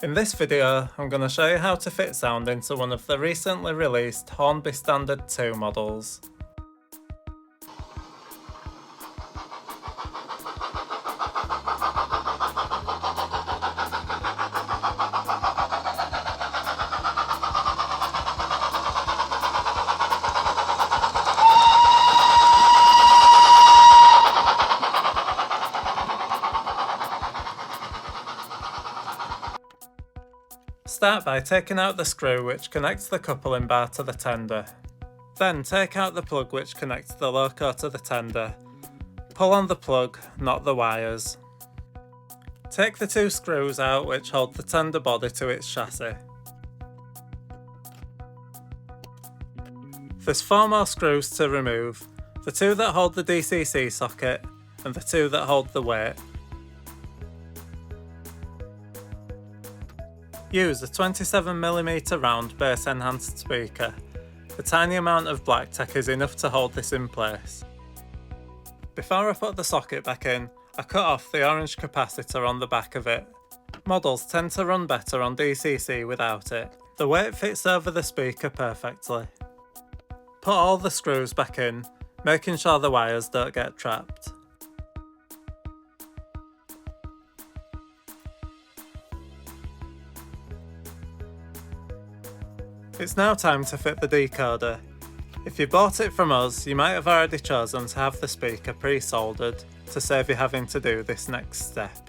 In this video, I'm going to show you how to fit sound into one of the recently released Hornby Standard 2 models. Start by taking out the screw which connects the coupling bar to the tender. Then take out the plug which connects the loco to the tender. Pull on the plug, not the wires. Take the two screws out which hold the tender body to its chassis. There's 4 more screws to remove, the 2 that hold the DCC socket and the 2 that hold the weight. Use a 27mm round bass enhanced speaker. A tiny amount of black tack is enough to hold this in place. Before I put the socket back in, I cut off the orange capacitor on the back of it. Models tend to run better on DCC without it. The weight fits over the speaker perfectly. Put all the screws back in, making sure the wires don't get trapped. It's now time to fit the decoder. If you bought it from us, you might have already chosen to have the speaker pre-soldered to save you having to do this next step.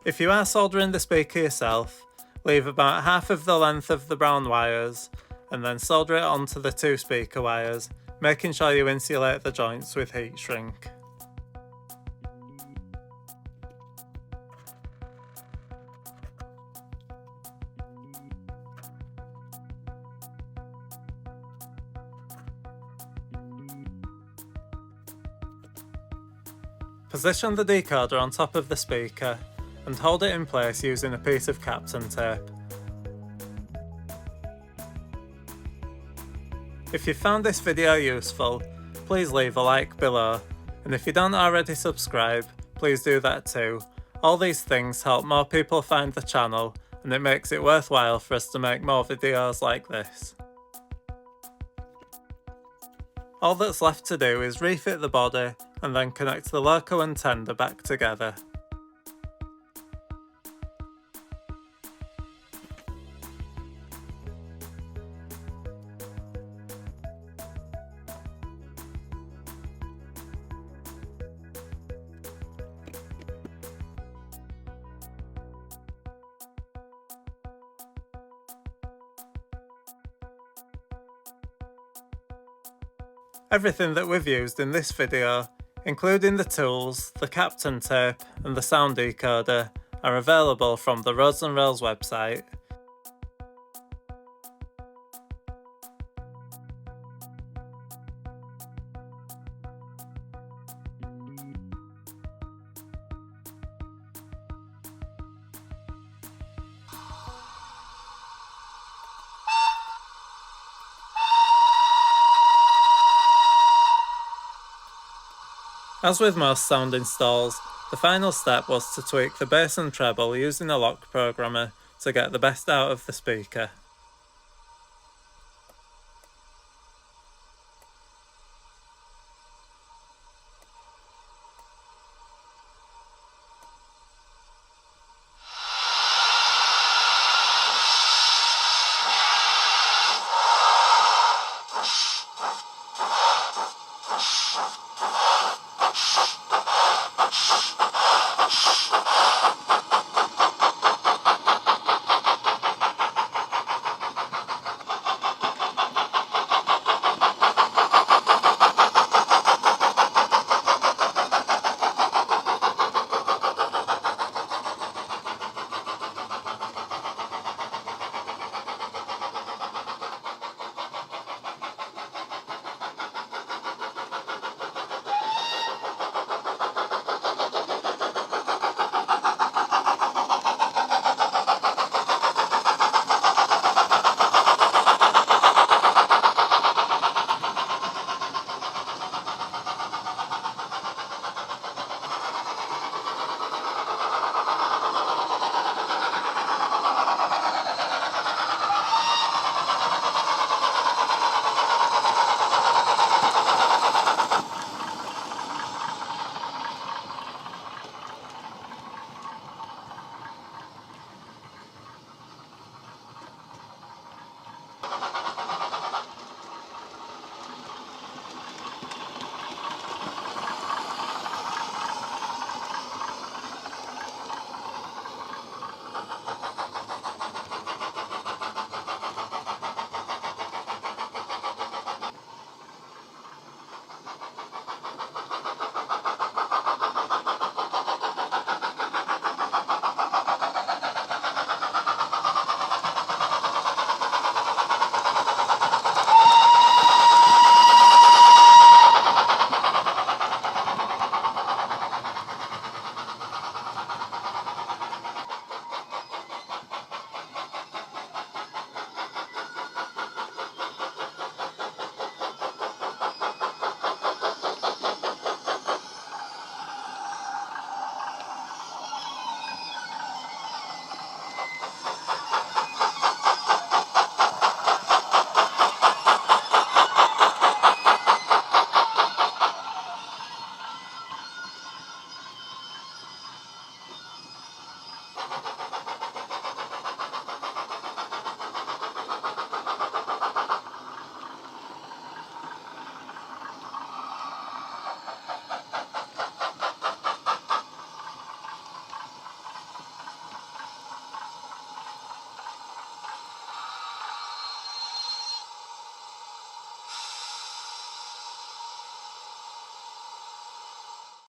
If you are soldering the speaker yourself, leave about half of the length of the brown wires and then solder it onto the 2 speaker wires, making sure you insulate the joints with heat shrink. Position the decoder on top of the speaker and hold it in place using a piece of Captain tape. If you found this video useful, please leave a like below, and if you don't already subscribe, please do that too. All these things help more people find the channel, and it makes it worthwhile for us to make more videos like this. All that's left to do is refit the body and then connect the loco and tender back together. Everything that we've used in this video, including the tools, the Captain tape and the sound decoder, are available from the Roads and Rails website. As with most sound installs, the final step was to tweak the bass and treble using a lock programmer to get the best out of the speaker.